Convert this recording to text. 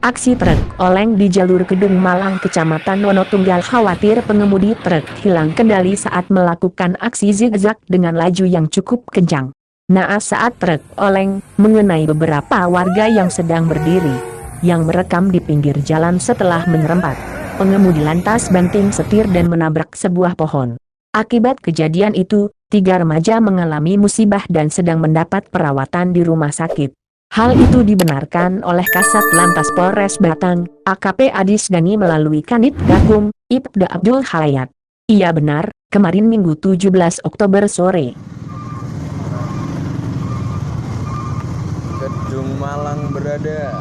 Aksi truk oleng di jalur Kedung Malang Kecamatan Wonotunggal, khawatir pengemudi truk hilang kendali saat melakukan aksi zigzag dengan laju yang cukup kencang. Naas saat truk oleng mengenai beberapa warga yang sedang berdiri, yang merekam di pinggir jalan setelah menyerempat. Pengemudi lantas banting setir dan menabrak sebuah pohon. Akibat kejadian itu, 3 remaja mengalami musibah dan sedang mendapat perawatan di rumah sakit. Hal itu dibenarkan oleh Kasat Lantas Polres Batang, AKP Adis Gani melalui Kanit Gakum, Ibda Abdul Hayat. Iya benar, kemarin Minggu 17 Oktober sore. Kedung Malang berada.